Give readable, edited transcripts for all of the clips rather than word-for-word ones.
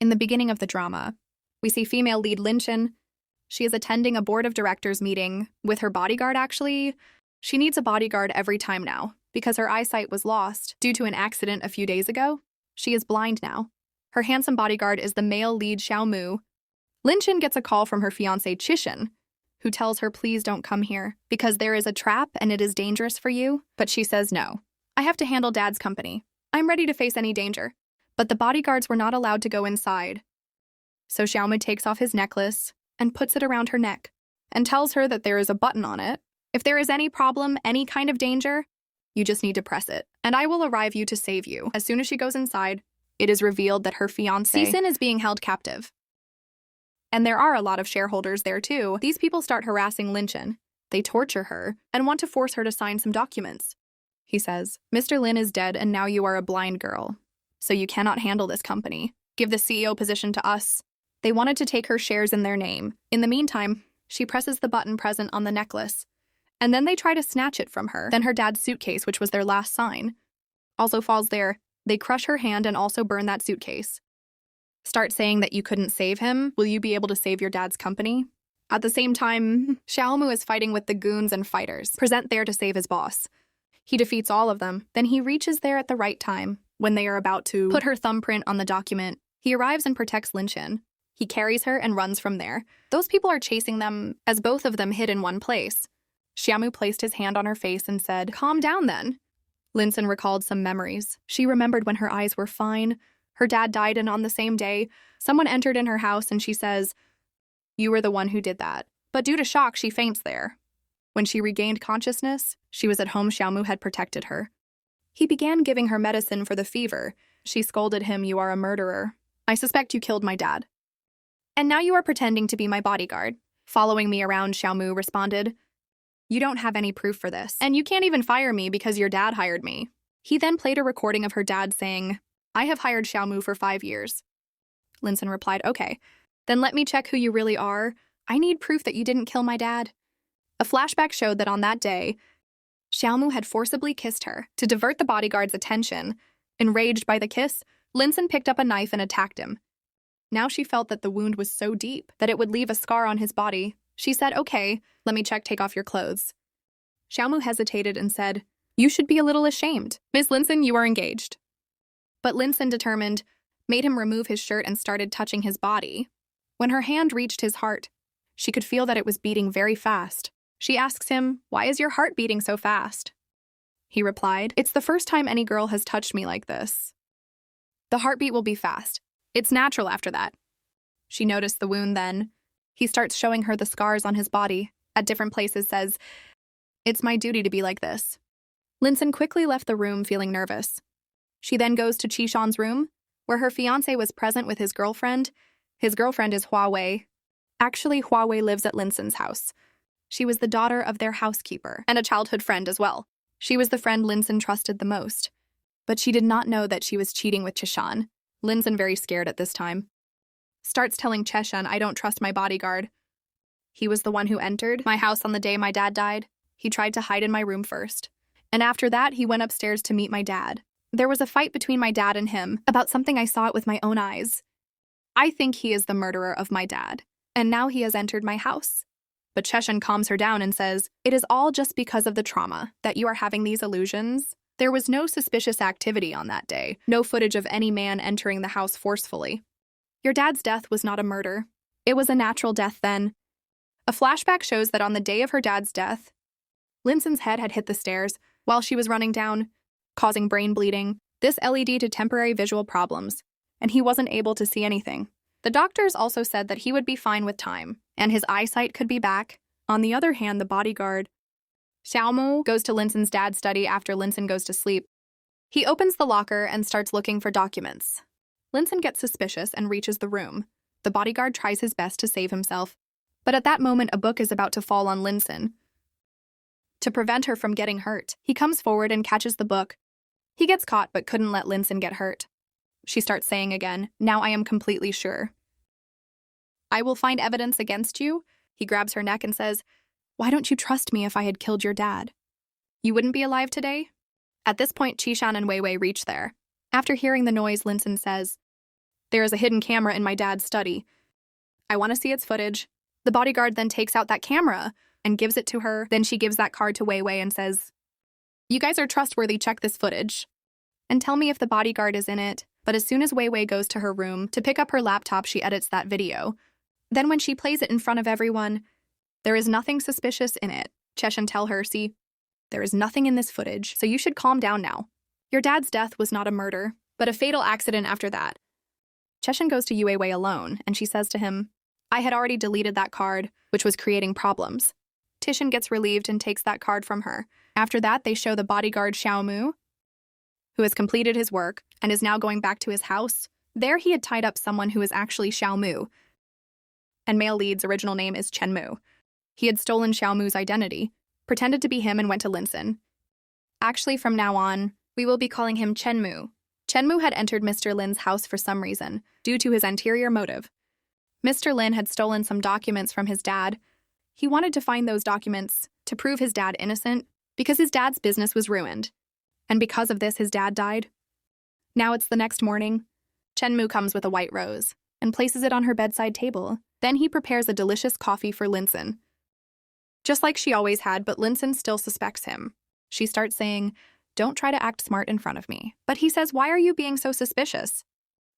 In the beginning of the drama, we see female lead Linchin. She is attending a board of directors meeting with her bodyguard, actually. She needs a bodyguard every time now because her eyesight was lost due to an accident a few days ago. She is blind now. Her handsome bodyguard is the male lead Xiaomu. Linchin gets a call from her fiancé Chishan, who tells her please don't come here because there is a trap and it is dangerous for you. But she says no. I have to handle Dad's company. I'm ready to face any danger. But the bodyguards were not allowed to go inside. So Xiaomu takes off his necklace and puts it around her neck and tells her that there is a button on it. If there is any problem, any kind of danger, you just need to press it, and I will arrive you to save you. As soon as she goes inside, it is revealed that her fiancé Cixin is being held captive. And there are a lot of shareholders there too. These people start harassing Linchin. They torture her and want to force her to sign some documents. He says, Mr. Lin is dead and now you are a blind girl. So you cannot handle this company. Give the CEO position to us. They wanted to take her shares in their name. In the meantime, she presses the button present on the necklace. And then they try to snatch it from her. Then her dad's suitcase, which was their last sign, also falls there. They crush her hand and also burn that suitcase. Start saying that you couldn't save him. Will you be able to save your dad's company? At the same time, Xiaomu is fighting with the goons and fighters, present there to save his boss. He defeats all of them. Then he reaches there at the right time, when they are about to put her thumbprint on the document. He arrives and protects Linchin. He carries her and runs from there. Those people are chasing them as both of them hid in one place. Xiaomu placed his hand on her face and said, calm down then. Linchin recalled some memories. She remembered when her eyes were fine. Her dad died and on the same day, someone entered in her house and she says, you were the one who did that. But due to shock, she faints there. When she regained consciousness, she was at home. Xiaomu had protected her. He began giving her medicine for the fever. She scolded him, you are a murderer. I suspect you killed my dad. And now you are pretending to be my bodyguard. Following me around, Xiaomu responded. You don't have any proof for this. And you can't even fire me because your dad hired me. He then played a recording of her dad saying, I have hired Xiaomu for 5 years. Linchin replied, okay. Then let me check who you really are. I need proof that you didn't kill my dad. A flashback showed that on that day, Xiaomu had forcibly kissed her. To divert the bodyguard's attention, enraged by the kiss, Linchin picked up a knife and attacked him. Now she felt that the wound was so deep that it would leave a scar on his body. She said, okay, let me check, take off your clothes. Xiaomu hesitated and said, you should be a little ashamed. Miss Linchin, you are engaged. But Linchin, determined, made him remove his shirt and started touching his body. When her hand reached his heart, she could feel that it was beating very fast. She asks him, why is your heart beating so fast? He replied, it's the first time any girl has touched me like this. The heartbeat will be fast. It's natural after that. She noticed the wound then. He starts showing her the scars on his body, at different places, says, it's my duty to be like this. Linchin quickly left the room feeling nervous. She then goes to Chishan's room, where her fiancé was present with his girlfriend. His girlfriend is Huawei. Actually, Huawei lives at Linchin's house. She was the daughter of their housekeeper and a childhood friend as well. She was the friend Linchin trusted the most. But she did not know that she was cheating with Chishan. Linchin, very scared at this time, starts telling Chishan, I don't trust my bodyguard. He was the one who entered my house on the day my dad died. He tried to hide in my room first. And after that, he went upstairs to meet my dad. There was a fight between my dad and him about something I saw it with my own eyes. I think he is the murderer of my dad. And now he has entered my house. But Chishan calms her down and says, it is all just because of the trauma that you are having these illusions. There was no suspicious activity on that day, no footage of any man entering the house forcefully. Your dad's death was not a murder. It was a natural death then. A flashback shows that on the day of her dad's death, Linchin's head had hit the stairs while she was running down, causing brain bleeding. This led to temporary visual problems, and he wasn't able to see anything. The doctors also said that he would be fine with time, and his eyesight could be back. On the other hand, the bodyguard, Xiaomu, goes to Linchin's dad's study after Linchin goes to sleep. He opens the locker and starts looking for documents. Linchin gets suspicious and reaches the room. The bodyguard tries his best to save himself, but at that moment a book is about to fall on Linchin. To prevent her from getting hurt, he comes forward and catches the book. He gets caught but couldn't let Linchin get hurt. She starts saying again, now I am completely sure. I will find evidence against you. He grabs her neck and says, why don't you trust me if I had killed your dad? You wouldn't be alive today? At this point, Chishan and Weiwei reach there. After hearing the noise, Linchin says, There is a hidden camera in my dad's study. I want to see its footage. The bodyguard then takes out that camera and gives it to her. Then she gives that card to Wei Wei and says, "You guys are trustworthy, check this footage. And tell me if the bodyguard is in it." But as soon as Wei Wei goes to her room to pick up her laptop, she edits that video. Then when she plays it in front of everyone, there is nothing suspicious in it. Cheshan tell her, "See, there is nothing in this footage, so you should calm down now. Your dad's death was not a murder, but a fatal accident after that." Cheshan goes to Wei Wei alone, and she says to him, "I had already deleted that card, which was creating problems." Tishan gets relieved and takes that card from her. After that, they show the bodyguard Xiaomu, who has completed his work and is now going back to his house. There he had tied up someone who is actually Xiaomu, and male lead's original name is Chenmu. He had stolen Xiaomu's identity, pretended to be him, and went to Linson. Actually, from now on, we will be calling him Chenmu. Chenmu had entered Mr. Lin's house for some reason, due to his ulterior motive. Mr. Lin had stolen some documents from his dad. He wanted to find those documents to prove his dad innocent, because his dad's business was ruined. And because of this, his dad died. Now it's the next morning. Chenmu comes with a white rose and places it on her bedside table. Then he prepares a delicious coffee for Linson. Just like she always had, but Linson still suspects him. She starts saying, "Don't try to act smart in front of me." But he says, "Why are you being so suspicious?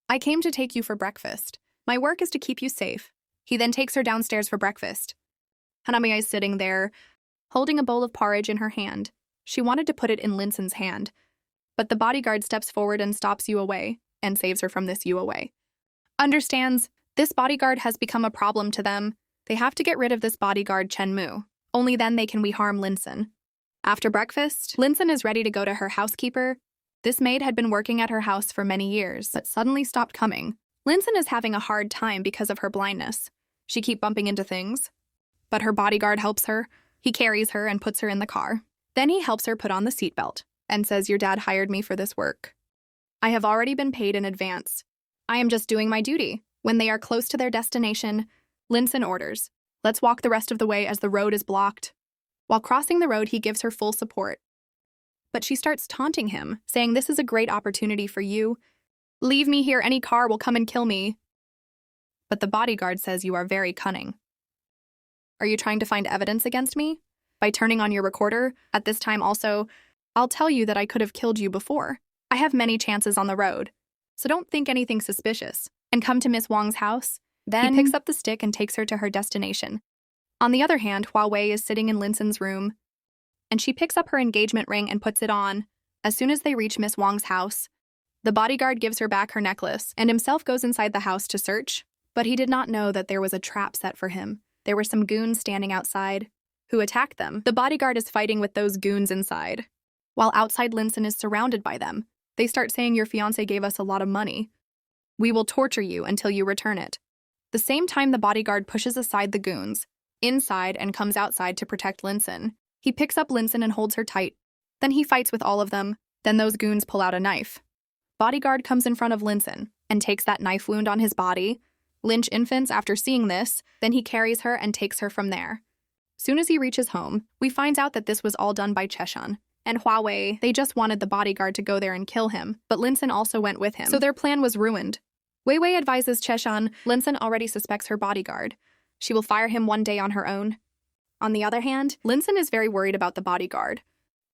I came to take you for breakfast. My work is to keep you safe." He then takes her downstairs for breakfast. Hanamiya is sitting there, holding a bowl of porridge in her hand. She wanted to put it in Linson's hand, but the bodyguard steps forward and stops Yu away and saves her from this Yu away. Understands this bodyguard has become a problem to them. They have to get rid of this bodyguard Chenmu. Only then they can harm Linson. After breakfast, Linson is ready to go to her housekeeper. This maid had been working at her house for many years, but suddenly stopped coming. Linson is having a hard time because of her blindness. She keeps bumping into things, but her bodyguard helps her. He carries her and puts her in the car. Then he helps her put on the seatbelt and says, "Your dad hired me for this work. I have already been paid in advance. I am just doing my duty." When they are close to their destination, Linson orders, "Let's walk the rest of the way as the road is blocked." While crossing the road, he gives her full support. But she starts taunting him, saying, "This is a great opportunity for you. Leave me here, any car will come and kill me." But the bodyguard says, "You are very cunning. Are you trying to find evidence against me? By turning on your recorder, at this time also, I'll tell you that I could have killed you before. I have many chances on the road, so don't think anything suspicious." And come to Miss Wang's house. Then he picks up the stick and takes her to her destination. On the other hand, Huawei is sitting in Linson's room, and she picks up her engagement ring and puts it on. As soon as they reach Miss Wang's house, the bodyguard gives her back her necklace and himself goes inside the house to search, but he did not know that there was a trap set for him. There were some goons standing outside who attacked them. The bodyguard is fighting with those goons inside, while outside Linson is surrounded by them. They start saying, "Your fiancé gave us a lot of money. We will torture you until you return it." The same time, the bodyguard pushes aside the goons inside and comes outside to protect Linson. He picks up Linson and holds her tight. Then he fights with all of them. Then those goons pull out a knife. Bodyguard comes in front of Linson and takes that knife wound on his body. Lynch infants after seeing this, then he carries her and takes her from there. Soon as he reaches home, we find out that this was all done by Cheshan and Huawei. They just wanted the bodyguard to go there and kill him, but Linson also went with him, so their plan was ruined. Wei Wei advises Cheshan Linson already suspects her bodyguard. She will fire him one day on her own. On the other hand, Linson is very worried about the bodyguard.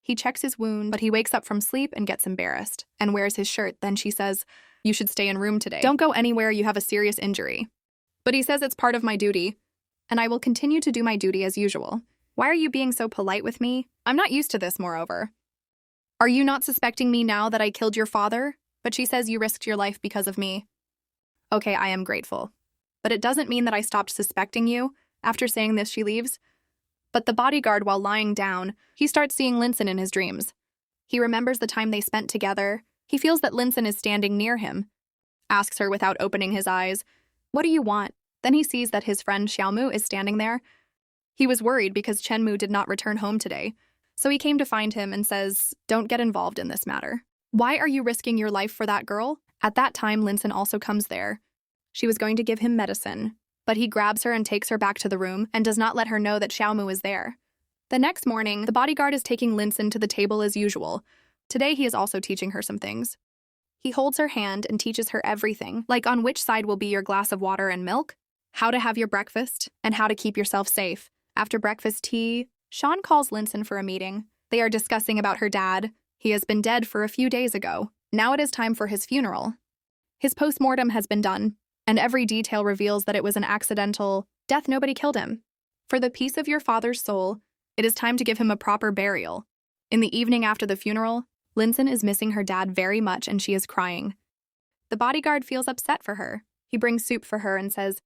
He checks his wound, but he wakes up from sleep and gets embarrassed and wears his shirt. Then she says, "You should stay in room today. Don't go anywhere, you have a serious injury." But he says, "It's part of my duty, and I will continue to do my duty as usual." "Why are you being so polite with me? I'm not used to this, moreover. Are you not suspecting me now that I killed your father?" But she says, "You risked your life because of me." "Okay, I am grateful. But it doesn't mean that I stopped suspecting you." After saying this, she leaves. But the bodyguard, while lying down, he starts seeing Linson in his dreams. He remembers the time they spent together. He feels that Linson is standing near him. Asks her without opening his eyes, "What do you want?" Then he sees that his friend Xiaomu is standing there. He was worried because Chenmu did not return home today. So he came to find him and says, "Don't get involved in this matter. Why are you risking your life for that girl?" At that time, Linson also comes there. She was going to give him medicine, but he grabs her and takes her back to the room and does not let her know that Xiaomu is there. The next morning, the bodyguard is taking Linson to the table as usual. Today, he is also teaching her some things. He holds her hand and teaches her everything, like on which side will be your glass of water and milk, how to have your breakfast, and how to keep yourself safe. After breakfast tea, Sean calls Linson for a meeting. They are discussing about her dad. He has been dead for a few days ago. Now it is time for his funeral. His post-mortem has been done, and every detail reveals that it was an accidental death. Nobody killed him. For the peace of your father's soul, it is time to give him a proper burial. In the evening after the funeral, Linson is missing her dad very much and she is crying. The bodyguard feels upset for her. He brings soup for her and says,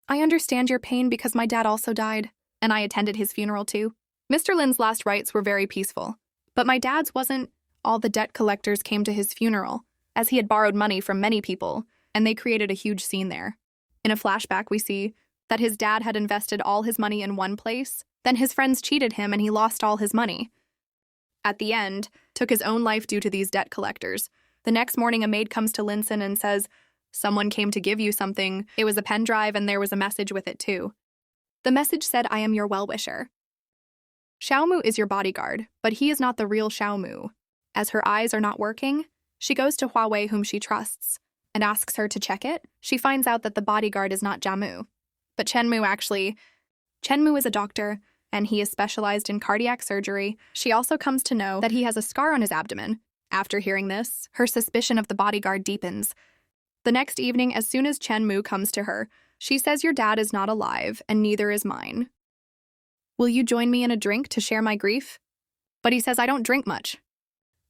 "I understand your pain because my dad also died, and I attended his funeral too. Mr. Lin's last rites were very peaceful, but my dad's wasn't. All the debt collectors came to his funeral, as he had borrowed money from many people, and they created a huge scene there. In a flashback, we see that his dad had invested all his money in one place, then his friends cheated him and he lost all his money. At the end, took his own life due to these debt collectors. The next morning, a maid comes to Linson and says, 'Someone came to give you something.' It was a pen drive and there was a message with it too. The message said, 'I am your well-wisher.' Xiaomu is your bodyguard, but he is not the real Xiaomu. As her eyes are not working, she goes to Huawei, whom she trusts, and asks her to check it. She finds out that the bodyguard is not Jiamu, but Chenmu actually. Chenmu is a doctor, and he is specialized in cardiac surgery. She also comes to know that he has a scar on his abdomen. After hearing this, her suspicion of the bodyguard deepens. The next evening, as soon as Chenmu comes to her, she says, "Your dad is not alive, and neither is mine. Will you join me in a drink to share my grief?" But he says, "I don't drink much."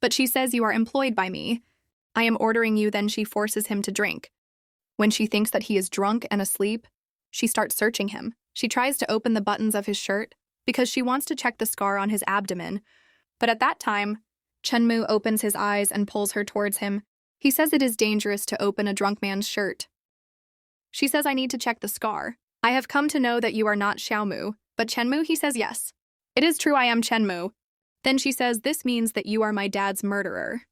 But she says, "You are employed by me. I am ordering you." Then she forces him to drink. When she thinks that he is drunk and asleep, she starts searching him. She tries to open the buttons of his shirt because she wants to check the scar on his abdomen. But at that time, Chenmu opens his eyes and pulls her towards him. He says it is dangerous to open a drunk man's shirt. She says, "I need to check the scar. I have come to know that you are not Xiaomu." But Chenmu, he says, "Yes. It is true, I am Chenmu." Then she says, "This means that you are my dad's murderer."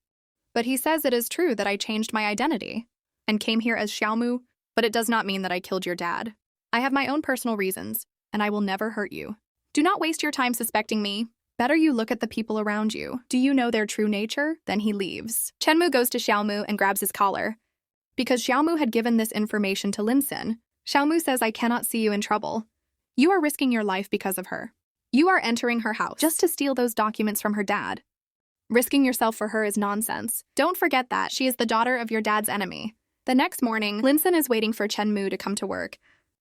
But he says, "It is true that I changed my identity and came here as Xiaomu, but it does not mean that I killed your dad. I have my own personal reasons, and I will never hurt you. Do not waste your time suspecting me. Better you look at the people around you. Do you know their true nature?" Then he leaves. Chenmu goes to Xiaomu and grabs his collar. Because Xiaomu had given this information to Linson, Xiaomu says, "I cannot see you in trouble. You are risking your life because of her. You are entering her house just to steal those documents from her dad. Risking yourself for her is nonsense. Don't forget that she is the daughter of your dad's enemy." The next morning, Linson is waiting for Chenmu to come to work.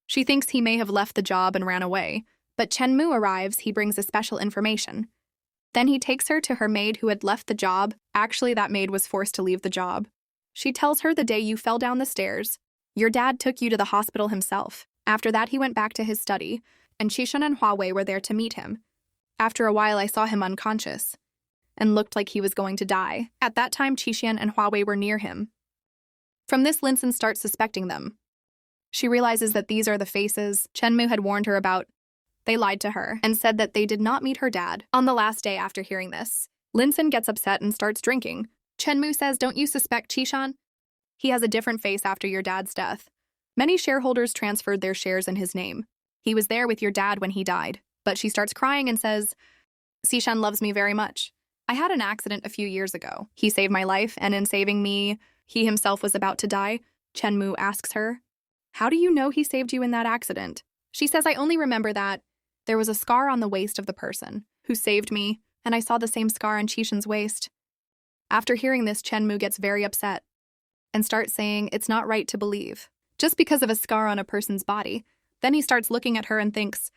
She thinks he may have left the job and ran away, but Chenmu arrives. He brings a special information. Then he takes her to her maid who had left the job. Actually, that maid was forced to leave the job. She tells her, "The day you fell down the stairs, your dad took you to the hospital himself. After that, he went back to his study, and Chishan and Huawei were there to meet him. After a while, I saw him unconscious and looked like he was going to die. At that time, Chishan and Huawei were near him." From this, Linson starts suspecting them. She realizes that these are the faces Chenmu had warned her about. They lied to her and said that they did not meet her dad. On the last day after hearing this, Linson gets upset and starts drinking. Chenmu says, "Don't you suspect Chishan? He has a different face after your dad's death. Many shareholders transferred their shares in his name. He was there with your dad when he died." But she starts crying and says, "Chishan loves me very much. I had an accident a few years ago. He saved my life, and in saving me, he himself was about to die." Chenmu asks her, "How do you know he saved you in that accident?" She says, "I only remember that there was a scar on the waist of the person who saved me, and I saw the same scar on Chishan's waist." After hearing this, Chenmu gets very upset and starts saying it's not right to believe just because of a scar on a person's body. Then he starts looking at her and thinks,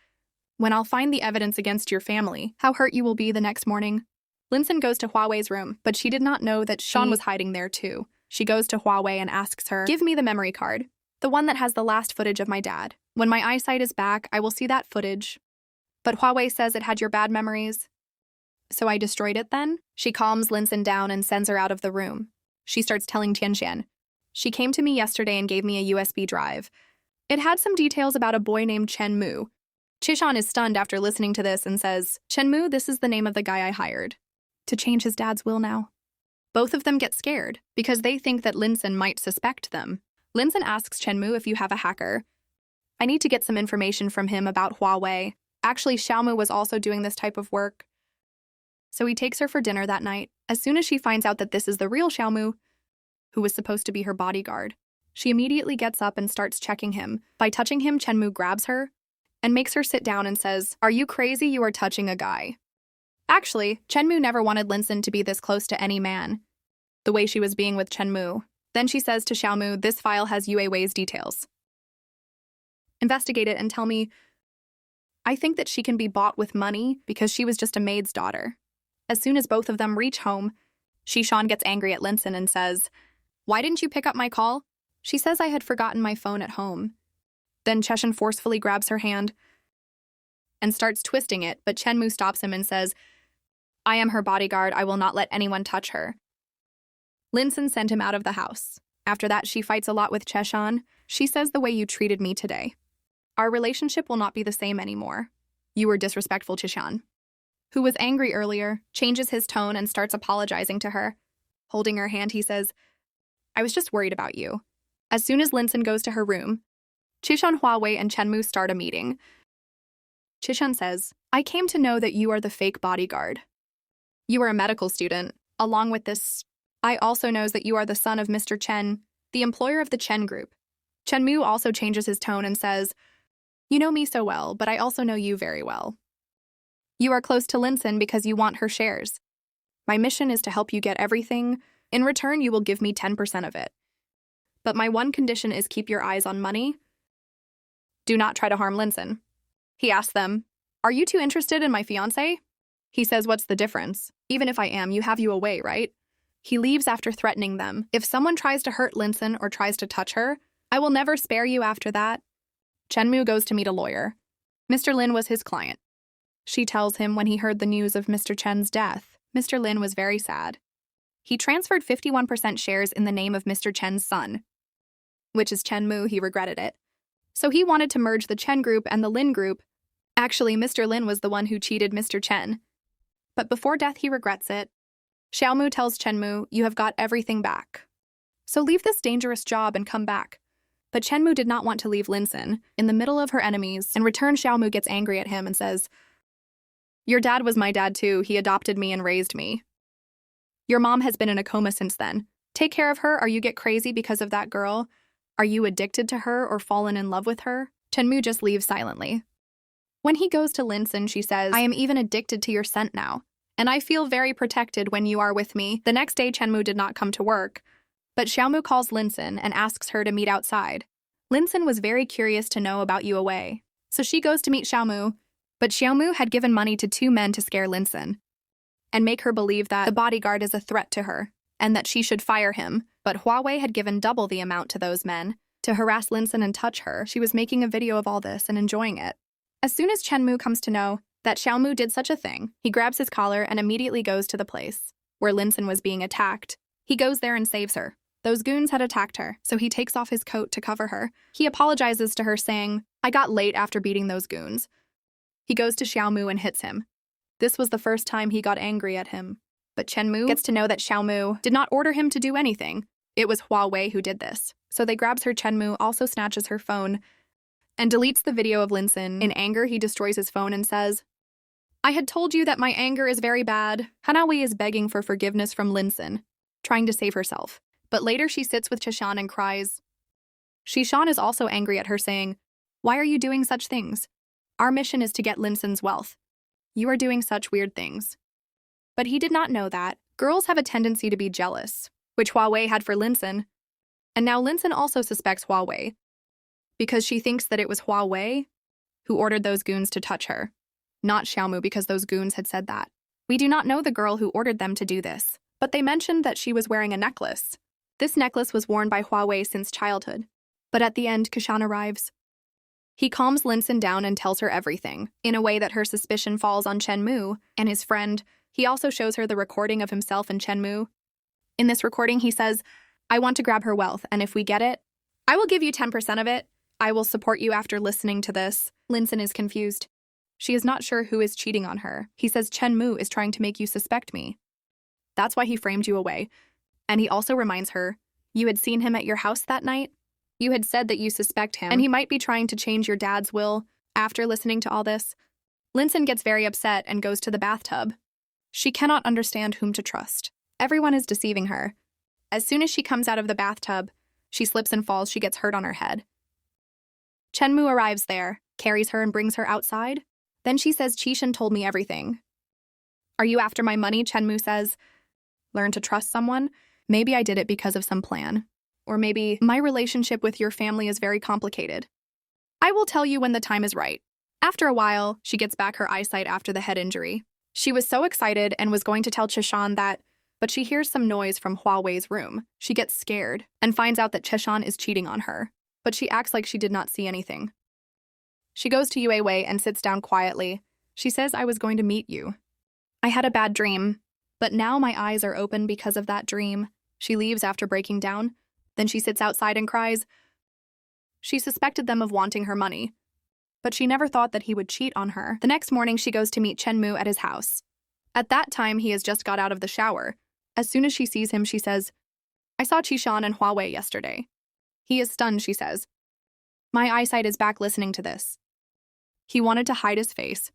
"When I'll find the evidence against your family, how hurt you will be the next morning." Linson goes to Huawei's room, but she did not know that Sean was hiding there too. She goes to Huawei and asks her, "Give me the memory card, the one that has the last footage of my dad. When my eyesight is back, I will see that footage." But Huawei says it had your bad memories. "So I destroyed it then?" She calms Linson down and sends her out of the room. She starts telling Tianxian, "She came to me yesterday and gave me a USB drive. It had some details about a boy named Chenmu." Chishan is stunned after listening to this and says, "Chenmu, this is the name of the guy I hired to change his dad's will now." Both of them get scared because they think that Linson might suspect them. Linson asks Chenmu, "If you have a hacker, I need to get some information from him about Huawei." Actually, Xiaomu was also doing this type of work. So he takes her for dinner that night. As soon as she finds out that this is the real Xiaomu, who was supposed to be her bodyguard. She immediately gets up and starts checking him. By touching him, Chenmu grabs her and makes her sit down and says, "Are you crazy? You are touching a guy." Actually, Chenmu never wanted Linson to be this close to any man, the way she was being with Chenmu. Then she says to Xiaomu, "This file has Yue Wei's details. Investigate it and tell me." I think that she can be bought with money because she was just a maid's daughter. As soon as both of them reach home, Shishan gets angry at Linson and says, "Why didn't you pick up my call?" She says, "I had forgotten my phone at home." Then Cheshin forcefully grabs her hand and starts twisting it, but Chenmu stops him and says, "I am her bodyguard. I will not let anyone touch her." Linson sent him out of the house. After that, she fights a lot with Cheshan. She says, "The way you treated me today. Our relationship will not be the same anymore. You were disrespectful." Cheshan, who was angry earlier, changes his tone and starts apologizing to her. Holding her hand, he says, "I was just worried about you." As soon as Linson goes to her room, Chishan, Huawei, and Chenmu start a meeting. Chishan says, "I came to know that you are the fake bodyguard. You are a medical student. Along with this, I also knows that you are the son of Mr. Chen, the employer of the Chen Group." Chenmu also changes his tone and says, "You know me so well, but I also know you very well. You are close to Linson because you want her shares. My mission is to help you get everything. In return, you will give me 10% of it. But my one condition is keep your eyes on money. Do not try to harm Linson." He asks them, "Are you two interested in my fiancé?" He says, "What's the difference? Even if I am, you have Yue Wei, right?" He leaves after threatening them. "If someone tries to hurt Linson or tries to touch her, I will never spare you after that." Chenmu goes to meet a lawyer. Mr. Lin was his client. She tells him when he heard the news of Mr. Chen's death, Mr. Lin was very sad. He transferred 51% shares in the name of Mr. Chen's son, which is Chenmu. He regretted it. So he wanted to merge the Chen Group and the Lin Group. Actually, Mr. Lin was the one who cheated Mr. Chen. But before death, he regrets it. Xiaomu tells Chenmu, "You have got everything back. So leave this dangerous job and come back." But Chenmu did not want to leave Linson in the middle of her enemies. In return, Xiaomu gets angry at him and says, "Your dad was my dad too. He adopted me and raised me. Your mom has been in a coma since then. Take care of her or you get crazy because of that girl. Are you addicted to her or fallen in love with her?" Chenmu just leaves silently. When he goes to Linson, she says, "I am even addicted to your scent now, and I feel very protected when you are with me." The next day, Chenmu did not come to work, but Xiaomu calls Linson and asks her to meet outside. Linson was very curious to know about Yue Wei, so she goes to meet Xiaomu, but Xiaomu had given money to 2 men to scare Linson and make her believe that the bodyguard is a threat to her and that she should fire him. But Huawei had given double the amount to those men to harass Linson and touch her. She was making a video of all this and enjoying it. As soon as Chenmu comes to know that Xiaomu did such a thing, he grabs his collar and immediately goes to the place where Linson was being attacked. He goes there and saves her. Those goons had attacked her, so he takes off his coat to cover her. He apologizes to her, saying, "I got late after beating those goons." He goes to Xiaomu and hits him. This was the first time he got angry at him. But Chenmu gets to know that Xiaomu did not order him to do anything. It was Huawei who did this. So they grabs her. Chenmu also snatches her phone and deletes the video of Linson. In anger, he destroys his phone and says, "I had told you that my anger is very bad." Hanawi is begging for forgiveness from Linson, trying to save herself. But later she sits with Chishan and cries. Shishan is also angry at her, saying, "Why are you doing such things? Our mission is to get Linson's wealth. You are doing such weird things." But he did not know that girls have a tendency to be jealous, which Huawei had for Linson. And now Linson also suspects Huawei, because she thinks that it was Huawei who ordered those goons to touch her, not Xiaomu, because those goons had said that. We do not know the girl who ordered them to do this, but they mentioned that she was wearing a necklace. This necklace was worn by Huawei since childhood. But at the end, Kishan arrives. He calms Linson down and tells her everything, in a way that her suspicion falls on Chenmu and his friend. He also shows her the recording of himself and Chenmu. In this recording, he says, "I want to grab her wealth, and if we get it, I will give you 10% of it. I will support you." After listening to this, Linson is confused. She is not sure who is cheating on her. He says, "Chenmu is trying to make you suspect me. That's why he framed you away." And he also reminds her, "You had seen him at your house that night? You had said that you suspect him, and he might be trying to change your dad's will." After listening to all this, Linson gets very upset and goes to the bathtub. She cannot understand whom to trust. Everyone is deceiving her. As soon as she comes out of the bathtub, she slips and falls. She gets hurt on her head. Chenmu arrives there, carries her and brings her outside. Then she says, Chishan told me everything. Are you after my money? Chenmu says. Learn to trust someone? Maybe I did it because of some plan. Or maybe my relationship with your family is very complicated. I will tell you when the time is right. After a while, she gets back her eyesight after the head injury. She was so excited and was going to tell Chishan that, but she hears some noise from Huawei's room. She gets scared and finds out that Chishan is cheating on her, but she acts like she did not see anything. She goes to Yue Wei and sits down quietly. She says, I was going to meet you. I had a bad dream, but now my eyes are open because of that dream. She leaves after breaking down. Then she sits outside and cries. She suspected them of wanting her money, but she never thought that he would cheat on her. The next morning, she goes to meet Chenmu at his house. At that time, he has just got out of the shower. As soon as she sees him, she says, I saw Chishan and Huawei yesterday. He is stunned, she says. My eyesight is back listening to this. He wanted to hide his face,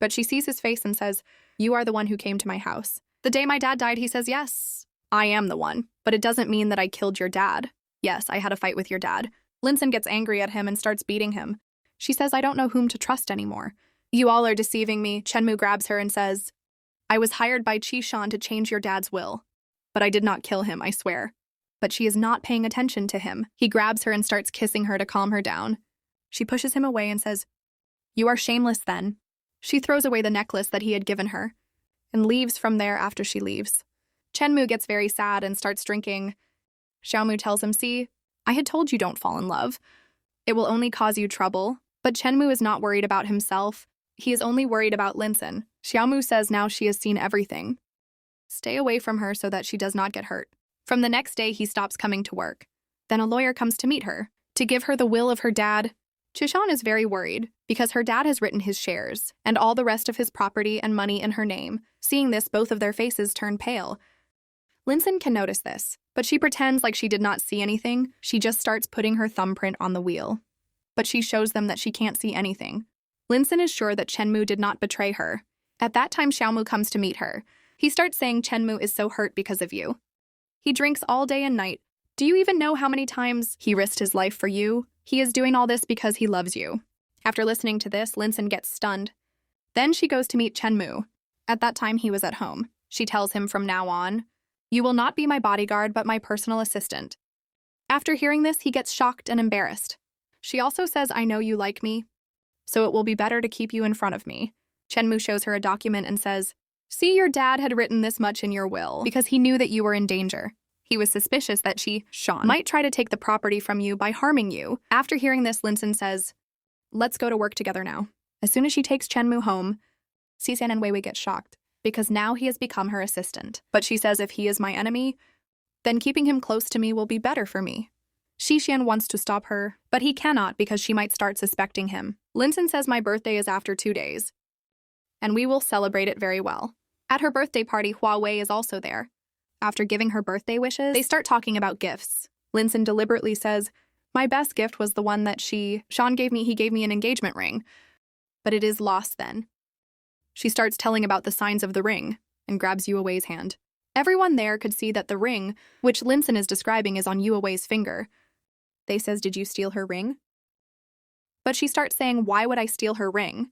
but she sees his face and says, you are the one who came to my house. The day my dad died, he says, yes, I am the one, but it doesn't mean that I killed your dad. Yes, I had a fight with your dad. Linson gets angry at him and starts beating him. She says, I don't know whom to trust anymore. You all are deceiving me. Chenmu grabs her and says, I was hired by Chishan to change your dad's will, but I did not kill him, I swear. But she is not paying attention to him. He grabs her and starts kissing her to calm her down. She pushes him away and says, you are shameless then. She throws away the necklace that he had given her and leaves from there after she leaves. Chenmu gets very sad and starts drinking. Xiaomu tells him, see, I had told you don't fall in love. It will only cause you trouble. But Chenmu is not worried about himself. He is only worried about Linson. Xiaomu says now she has seen everything. Stay away from her so that she does not get hurt. From the next day, he stops coming to work. Then a lawyer comes to meet her, to give her the will of her dad. Chishan is very worried because her dad has written his shares and all the rest of his property and money in her name. Seeing this, both of their faces turn pale. Linson can notice this, but she pretends like she did not see anything. She just starts putting her thumbprint on the wheel. But she shows them that she can't see anything. Linson is sure that Chenmu did not betray her. At that time, Xiaomu comes to meet her. He starts saying Chenmu is so hurt because of you. He drinks all day and night. Do you even know how many times he risked his life for you? He is doing all this because he loves you. After listening to this, Linson gets stunned. Then she goes to meet Chenmu. At that time, he was at home. She tells him from now on, you will not be my bodyguard, but my personal assistant. After hearing this, he gets shocked and embarrassed. She also says, I know you like me, so it will be better to keep you in front of me. Chenmu shows her a document and says, see, your dad had written this much in your will because he knew that you were in danger. He was suspicious that Sean might try to take the property from you by harming you. After hearing this, Linson says, let's go to work together now. As soon as she takes Chenmu home, Sisan and Weiwei get shocked because now he has become her assistant. But she says if he is my enemy, then keeping him close to me will be better for me. Xixian wants to stop her, but he cannot because she might start suspecting him. Linson says my birthday is after 2 days, and we will celebrate it very well. At her birthday party, Huawei is also there. After giving her birthday wishes, they start talking about gifts. Linson deliberately says, my best gift was the one that Sean gave me. He gave me an engagement ring, but it is lost then. She starts telling about the signs of the ring and grabs Yuewei's hand. Everyone there could see that the ring, which Linson is describing, is on Yuewei's finger. They says, did you steal her ring? But she starts saying, why would I steal her ring?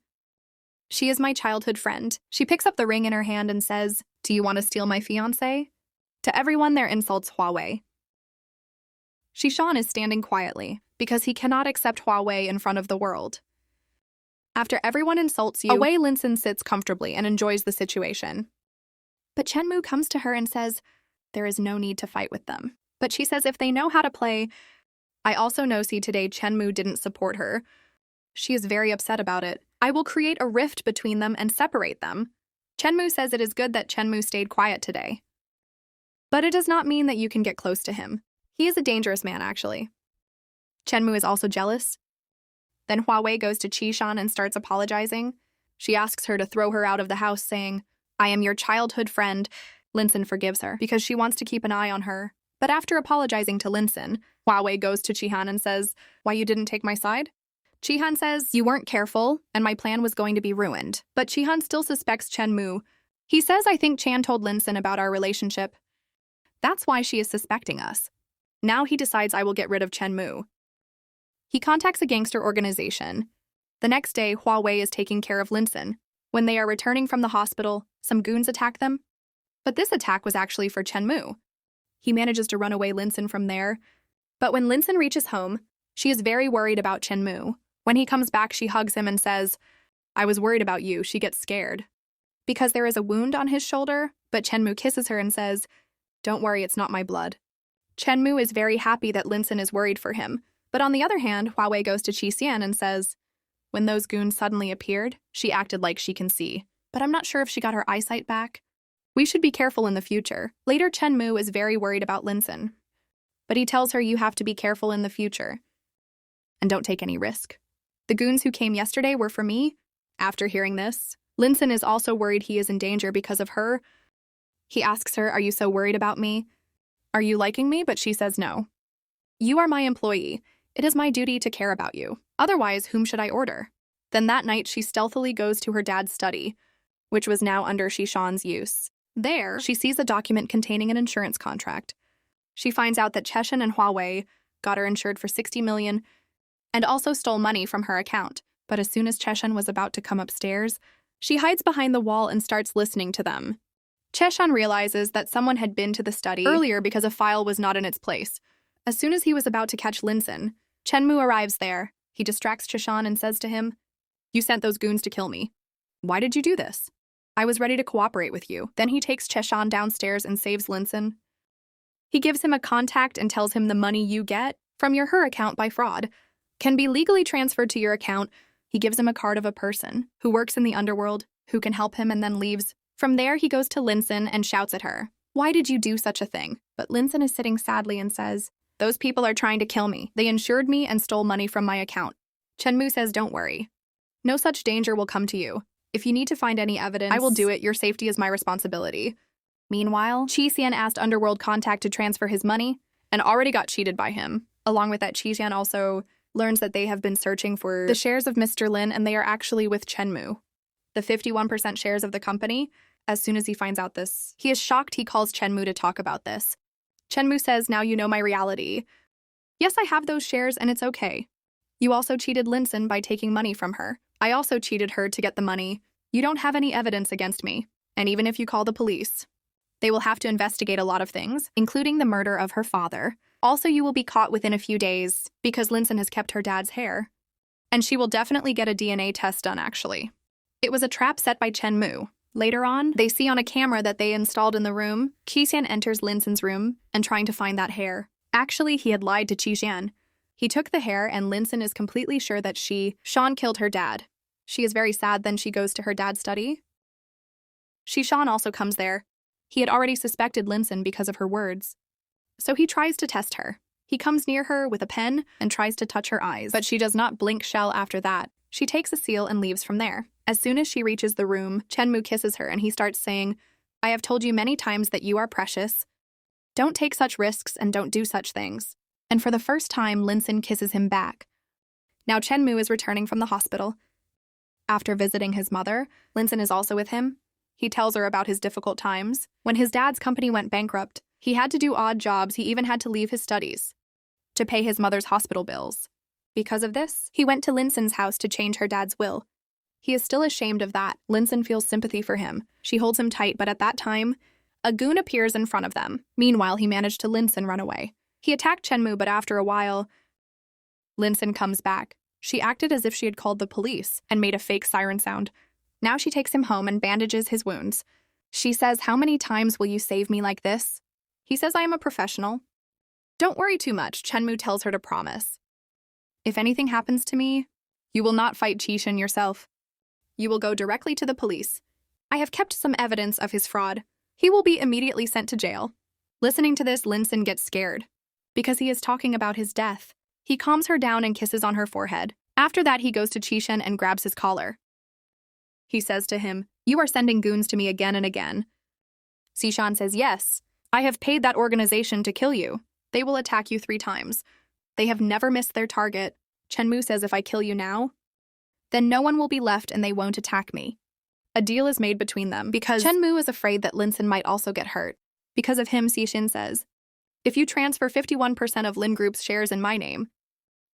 She is my childhood friend. She picks up the ring in her hand and says, do you want to steal my fiancé? To everyone there insults Huawei. Sean is standing quietly because he cannot accept Huawei in front of the world. After everyone insults you, away Linson sits comfortably and enjoys the situation. But Chenmu comes to her and says, there is no need to fight with them. But she says if they know how to play, I also know today Chenmu didn't support her. She is very upset about it. I will create a rift between them and separate them. Chenmu says it is good that Chenmu stayed quiet today. But it does not mean that you can get close to him. He is a dangerous man, actually. Chenmu is also jealous. Then Huawei goes to Chishan and starts apologizing. She asks her to throw her out of the house, saying, I am your childhood friend. Linson forgives her because she wants to keep an eye on her. But after apologizing to Linson, Huawei goes to Chihan and says, why you didn't take my side? Chihan says, you weren't careful, and my plan was going to be ruined. But Chihan still suspects Chenmu. He says, I think Chan told Linson about our relationship. That's why she is suspecting us. Now he decides I will get rid of Chen Mu. He contacts a gangster organization. The next day, Huawei is taking care of Linson. When they are returning from the hospital, some goons attack them. But this attack was actually for Chen Mu. He manages to run away Linson from there. But when Linson reaches home, she is very worried about Chen Mu. When he comes back, she hugs him and says, "I was worried about you." She gets scared. Because there is a wound on his shoulder, but Chen Mu kisses her and says, "Don't worry, it's not my blood." Chen Mu is very happy that Linson is worried for him. But on the other hand, Huawei goes to Qi and says, "When those goons suddenly appeared, she acted like she can see. But I'm not sure if she got her eyesight back. We should be careful in the future." Later, Chen Mu is very worried about Linson. But he tells her, "You have to be careful in the future. And don't take any risk. The goons who came yesterday were for me." After hearing this, Linson is also worried he is in danger because of her. He asks her, "Are you so worried about me? Are you liking me?" But she says no. "You are my employee. It is my duty to care about you. Otherwise, whom should I order?" Then that night, she stealthily goes to her dad's study, which was now under Shishan's use. There, she sees a document containing an insurance contract. She finds out that Cheshan and Huawei got her insured for 60 million and also stole money from her account. But as soon as Cheshan was about to come upstairs, she hides behind the wall and starts listening to them. Cheshan realizes that someone had been to the study earlier because a file was not in its place. As soon as he was about to catch Linson, Chen Mu arrives there. He distracts Cheshan and says to him, "You sent those goons to kill me. Why did you do this? I was ready to cooperate with you." Then he takes Cheshan downstairs and saves Linson. He gives him a contact and tells him the money you get from your her account by fraud can be legally transferred to your account. He gives him a card of a person who works in the underworld who can help him and then leaves. From there, he goes to Linson and shouts at her, "Why did you do such a thing?" But Linson is sitting sadly and says, "Those people are trying to kill me. They insured me and stole money from my account." Chen Mu says, "Don't worry. No such danger will come to you. If you need to find any evidence, I will do it. Your safety is my responsibility." Meanwhile, Qi Xian asked Underworld Contact to transfer his money and already got cheated by him. Along with that, Qi Xian also learns that they have been searching for the shares of Mr. Lin and they are actually with Chen Mu, the 51% shares of the company. As soon as he finds out this, he is shocked. He calls Chen Mu to talk about this. Chen Mu says, "Now you know my reality. Yes, I have those shares and it's okay. You also cheated Linson by taking money from her. I also cheated her to get the money. You don't have any evidence against me. And even if you call the police, they will have to investigate a lot of things, including the murder of her father. Also, you will be caught within a few days because Linson has kept her dad's hair. And she will definitely get a DNA test done, actually." It was a trap set by Chen Mu. Later on, they see on a camera that they installed in the room, Qi Xian enters Linson's room and trying to find that hair. Actually, he had lied to Qi Xian. He took the hair and Linson is completely sure that Sean killed her dad. She is very sad, then she goes to her dad's study. Sean also comes there. He had already suspected Linson because of her words. So he tries to test her. He comes near her with a pen and tries to touch her eyes, but she does not blink shell after that. She takes a seal and leaves from there. As soon as she reaches the room, Chen Mu kisses her and he starts saying, "I have told you many times that you are precious. Don't take such risks and don't do such things." And for the first time, Linson kisses him back. Now Chen Mu is returning from the hospital. After visiting his mother, Linson is also with him. He tells her about his difficult times. When his dad's company went bankrupt, he had to do odd jobs. He even had to leave his studies to pay his mother's hospital bills. Because of this, he went to Linson's house to change her dad's will. He is still ashamed of that. Linson feels sympathy for him. She holds him tight, but at that time, a goon appears in front of them. Meanwhile, he managed to Linson run away. He attacked Chen Mu, but after a while, Linson comes back. She acted as if she had called the police and made a fake siren sound. Now she takes him home and bandages his wounds. She says, "How many times will you save me like this?" He says, "I am a professional." "Don't worry too much," Chen Mu tells her to promise. "If anything happens to me, you will not fight Qishan yourself. You will go directly to the police. I have kept some evidence of his fraud. He will be immediately sent to jail." Listening to this, Linson gets scared because he is talking about his death. He calms her down and kisses on her forehead. After that, he goes to Qishan and grabs his collar. He says to him, "You are sending goons to me again and again." Qishan says, "Yes, I have paid that organization to kill you. They will attack you 3 times. They have never missed their target." Chen Mu says, "If I kill you now, then no one will be left and they won't attack me." A deal is made between them because Chen Mu is afraid that Linson might also get hurt. Because of him, Sishin says, if you transfer 51% of Lin Group's shares in my name,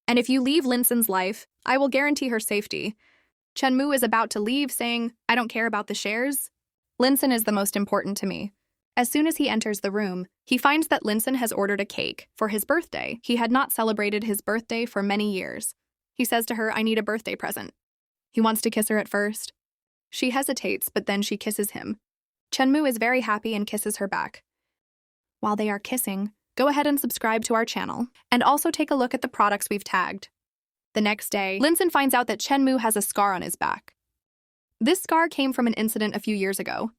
and if you leave Linsen's life, I will guarantee her safety. Chenmu is about to leave, saying, I don't care about the shares. Linsen is the most important to me. As soon as he enters the room, he finds that Linsen has ordered a cake for his birthday. He had not celebrated his birthday for many years. He says to her, I need a birthday present. He wants to kiss her at first. She hesitates, but then she kisses him. Chenmu is very happy and kisses her back. While they are kissing, go ahead and subscribe to our channel, and also take a look at the products we've tagged. The next day, Linsen finds out that Chenmu has a scar on his back. This scar came from an incident a few years ago.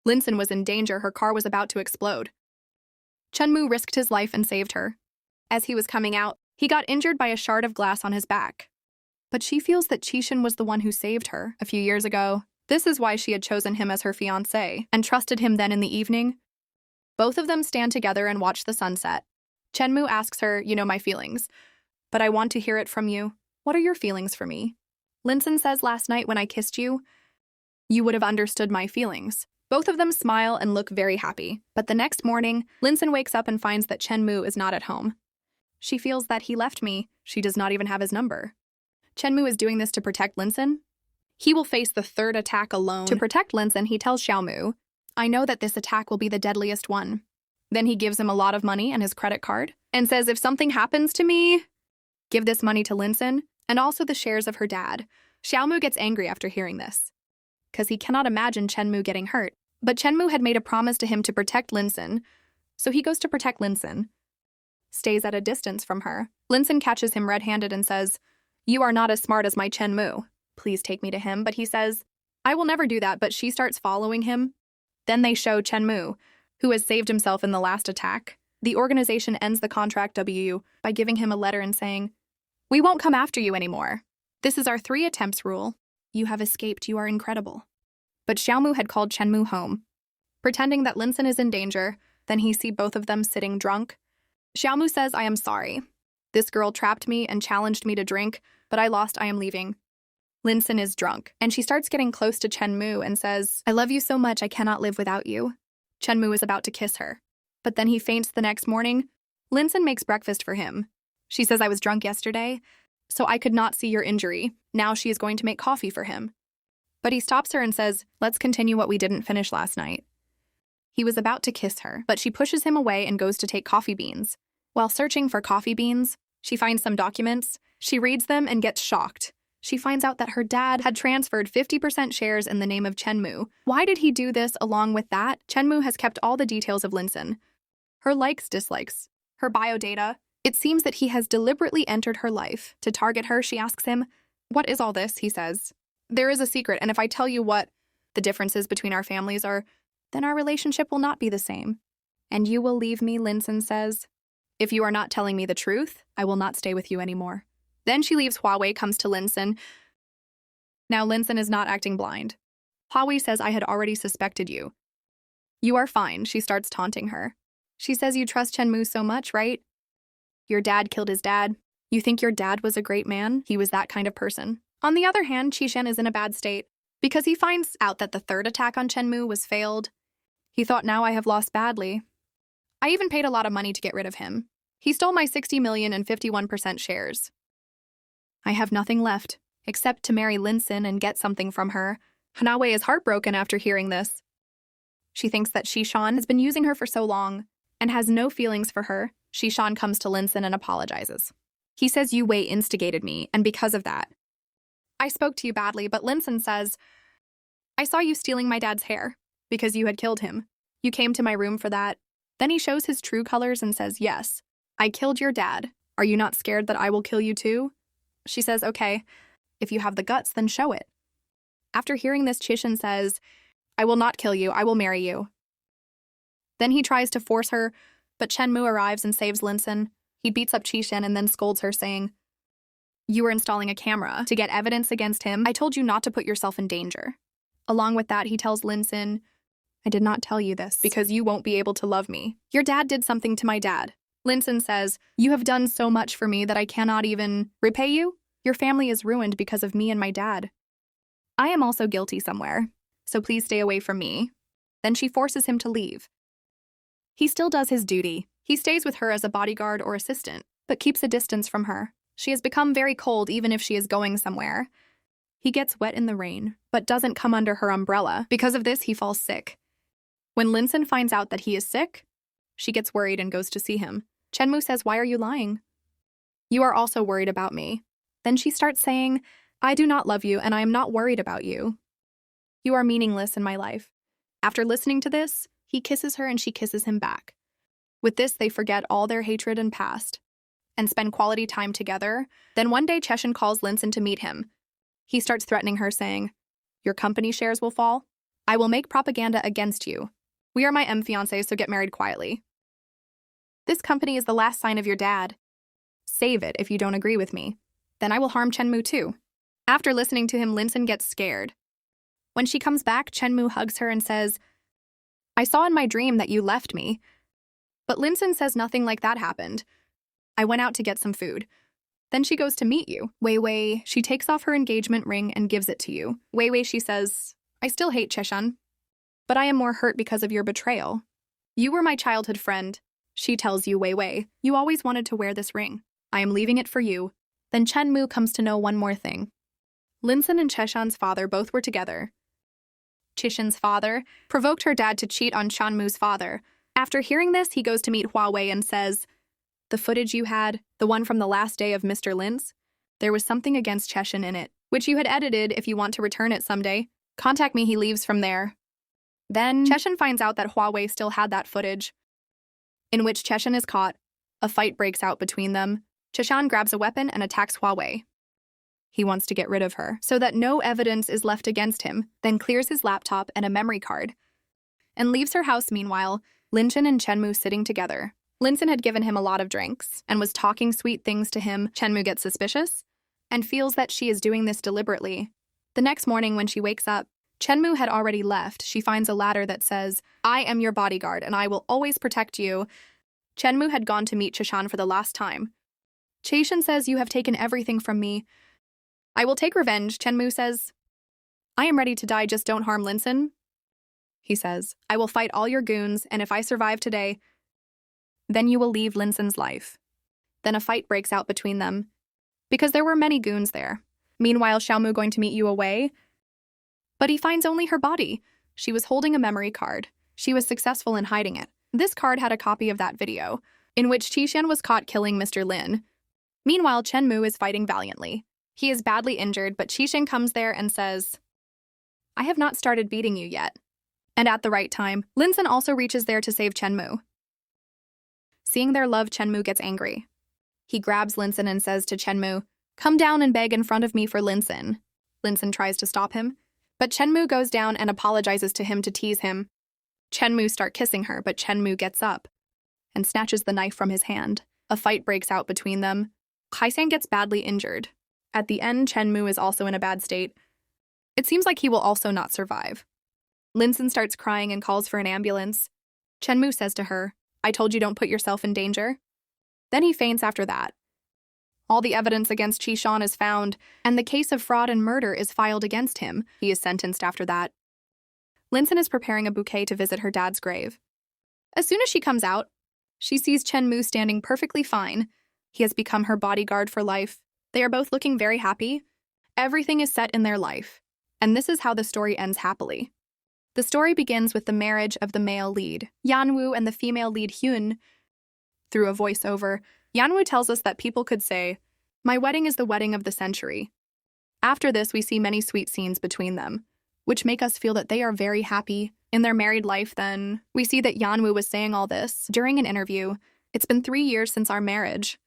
Linsen was in danger, her car was about to explode. Chenmu risked his life and saved her. As he was coming out, he got injured by a shard of glass on his back. But she feels that Chishin was the one who saved her a few years ago. This is why she had chosen him as her fiancé and trusted him then in the evening. Both of them stand together and watch the sunset. Chenmu asks her, you know my feelings, but I want to hear it from you. What are your feelings for me? Linsen says, last night when I kissed you, you would have understood my feelings. Both of them smile and look very happy, but the next morning, Linsen wakes up and finds that Chenmu is not at home. She feels that he left me. She does not even have his number. Chenmu is doing this to protect Linsen. He will face the third attack alone. To protect Linsen, he tells Xiaomu, I know that this attack will be the deadliest one. Then he gives him a lot of money and his credit card and says, if something happens to me, give this money to Linsen and also the shares of her dad. Xiaomu gets angry after hearing this, because he cannot imagine Chenmu getting hurt. But Chenmu had made a promise to him to protect Linsen, so he goes to protect Linsen. Stays at a distance from her. Linsen catches him red-handed and says, you are not as smart as my Chenmu. Please take me to him. But he says, I will never do that, but she starts following him. Then they show Chenmu, who has saved himself in the last attack. The organization ends the contract by giving him a letter and saying, we won't come after you anymore. This is our 3 attempts rule. You have escaped. You are incredible. But Xiaomu had called Chenmu home. Pretending that Linsen is in danger, then he sees both of them sitting drunk. Xiaomu says, I am sorry. This girl trapped me and challenged me to drink, but I lost. I am leaving. Linsen is drunk, and she starts getting close to Chenmu and says, I love you so much I cannot live without you. Chenmu is about to kiss her. But then he faints the next morning. Linsen makes breakfast for him. She says, I was drunk yesterday, so I could not see your injury. Now she is going to make coffee for him. But he stops her and says, let's continue what we didn't finish last night. He was about to kiss her, but she pushes him away and goes to take coffee beans. While searching for coffee beans, she finds some documents. She reads them and gets shocked. She finds out that her dad had transferred 50% shares in the name of Chenmu. Why did he do this? Along with that, Chenmu has kept all the details of Linsen. Her likes, dislikes, her biodata. It seems that he has deliberately entered her life. To target her, she asks him, what is all this? He says, there is a secret, and if I tell you what the differences between our families are, then our relationship will not be the same. And you will leave me, Linsen says. If you are not telling me the truth, I will not stay with you anymore. Then she leaves. Huawei comes to Linsen. Now Linsen is not acting blind. Huawei says, I had already suspected you. You are fine, she starts taunting her. She says, you trust Chenmu so much, right? Your dad killed his dad. You think your dad was a great man? He was that kind of person. On the other hand, Chishin is in a bad state because he finds out that the third attack on Chenmu was failed. He thought, now I have lost badly. I even paid a lot of money to get rid of him. He stole my 60 million and 51% shares. I have nothing left except to marry Linsen and get something from her. Hanawe is heartbroken after hearing this. She thinks that Shishan has been using her for so long and has no feelings for her. Shishan comes to Linsen and apologizes. He says, you Wei instigated me, and because of that, I spoke to you badly, but Linsen says, I saw you stealing my dad's hair because you had killed him. You came to my room for that. Then he shows his true colors and says, yes, I killed your dad. Are you not scared that I will kill you too? She says, okay, if you have the guts, then show it. After hearing this, Chishin says, I will not kill you, I will marry you. Then he tries to force her, but Chenmu arrives and saves Linsen. He beats up Chishin and then scolds her, saying, you were installing a camera to get evidence against him. I told you not to put yourself in danger. Along with that, he tells Linsen, I did not tell you this because you won't be able to love me. Your dad did something to my dad. Linsen says, you have done so much for me that I cannot even repay you. Your family is ruined because of me and my dad. I am also guilty somewhere, so please stay away from me. Then she forces him to leave. He still does his duty. He stays with her as a bodyguard or assistant, but keeps a distance from her. She has become very cold even if she is going somewhere. He gets wet in the rain, but doesn't come under her umbrella. Because of this, he falls sick. When Linson finds out that he is sick, she gets worried and goes to see him. Chenmu says, "Why are you lying? You are also worried about me." Then she starts saying, "I do not love you and I am not worried about you. You are meaningless in my life." After listening to this, he kisses her and she kisses him back. With this, they forget all their hatred and past and spend quality time together. Then one day, Cheshin calls Linson to meet him. He starts threatening her, saying, "Your company shares will fall. I will make propaganda against you. We are my fiancé, so get married quietly. This company is the last sign of your dad. Save it if you don't agree with me. Then I will harm Chenmu too." After listening to him, Linson gets scared. When she comes back, Chenmu hugs her and says, "I saw in my dream that you left me." But Linson says nothing like that happened. "I went out to get some food. Then she goes to meet you. Wei Wei." She takes off her engagement ring and gives it to you. Wei Wei, she says, "I still hate Cheshan, but I am more hurt because of your betrayal. You were my childhood friend." She tells you, "Wei Wei, you always wanted to wear this ring. I am leaving it for you." Then Chenmu comes to know one more thing. Linson and Cheshan's father both were together. Chishin's father provoked her dad to cheat on Chanmu's father. After hearing this, he goes to meet Huawei and says, "The footage you had, the one from the last day of Mr. Lin's, there was something against Cheshin in it, which you had edited. If you want to return it someday, contact me." He leaves from there. Then Cheshin finds out that Huawei still had that footage, in which Cheshin is caught. A fight breaks out between them. Cheshan grabs a weapon and attacks Huawei. He wants to get rid of her so that no evidence is left against him, then clears his laptop and a memory card, and leaves her house. Meanwhile, Linson and Chenmu sitting together. Linson had given him a lot of drinks and was talking sweet things to him. Chenmu gets suspicious and feels that she is doing this deliberately. The next morning when she wakes up, Chenmu had already left. She finds a ladder that says, "I am your bodyguard and I will always protect you." Chenmu had gone to meet Cheshan for the last time. Cheshan says, "You have taken everything from me. I will take revenge." Chenmu says, "I am ready to die, just don't harm Linson." He says, "I will fight all your goons, and if I survive today, then you will leave Linson's life." Then a fight breaks out between them, because there were many goons there. Meanwhile, Xiaomu going to meet you away, but he finds only her body. She was holding a memory card. She was successful in hiding it. This card had a copy of that video, in which Qishan was caught killing Mr. Lin. Meanwhile, Chenmu is fighting valiantly. He is badly injured, but Qishan comes there and says, "I have not started beating you yet." And at the right time, Linson also reaches there to save Chenmu. Seeing their love, Chenmu gets angry. He grabs Linson and says to Chenmu, "Come down and beg in front of me for Linson." Linson tries to stop him, but Chenmu goes down and apologizes to him to tease him. Chenmu starts kissing her, but Chenmu gets up and snatches the knife from his hand. A fight breaks out between them. Kaisan gets badly injured. At the end, Chenmu is also in a bad state. It seems like he will also not survive. Linson starts crying and calls for an ambulance. Chenmu says to her, "I told you don't put yourself in danger." Then he faints after that. All the evidence against Qishan is found, and the case of fraud and murder is filed against him. He is sentenced after that. Linson is preparing a bouquet to visit her dad's grave. As soon as she comes out, she sees Chenmu standing perfectly fine. He has become her bodyguard for life. They are both looking very happy. Everything is set in their life. And this is how the story ends happily. The story begins with the marriage of the male lead, Yanwoo, and the female lead, Hyun. Through a voiceover, Yanwoo tells us that people could say, "My wedding is the wedding of the century." After this, we see many sweet scenes between them, which make us feel that they are very happy in their married life. Then we see that Yanwoo was saying all this during an interview. "It's been 3 years since our marriage.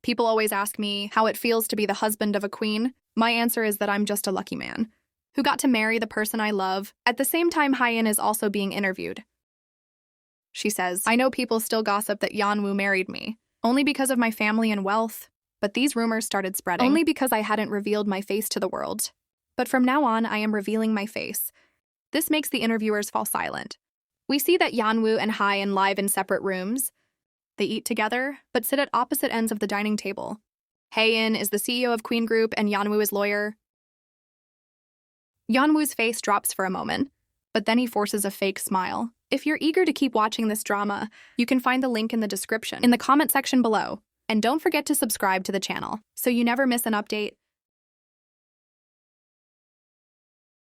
People always ask me how it feels to be the husband of a queen. My answer is that I'm just a lucky man who got to marry the person I love." At the same time, Hyein is also being interviewed. She says, "I know people still gossip that Yanwoo married me, only because of my family and wealth, but these rumors started spreading only because I hadn't revealed my face to the world. But from now on, I am revealing my face." This makes the interviewers fall silent. We see that Yanwoo and Hyein live in separate rooms. They eat together, but sit at opposite ends of the dining table. Hyein is the CEO of Queen Group and Yanwoo is lawyer. Yanwoo's face drops for a moment, but then he forces a fake smile. If you're eager to keep watching this drama, you can find the link in the description in the comment section below. And don't forget to subscribe to the channel so you never miss an update.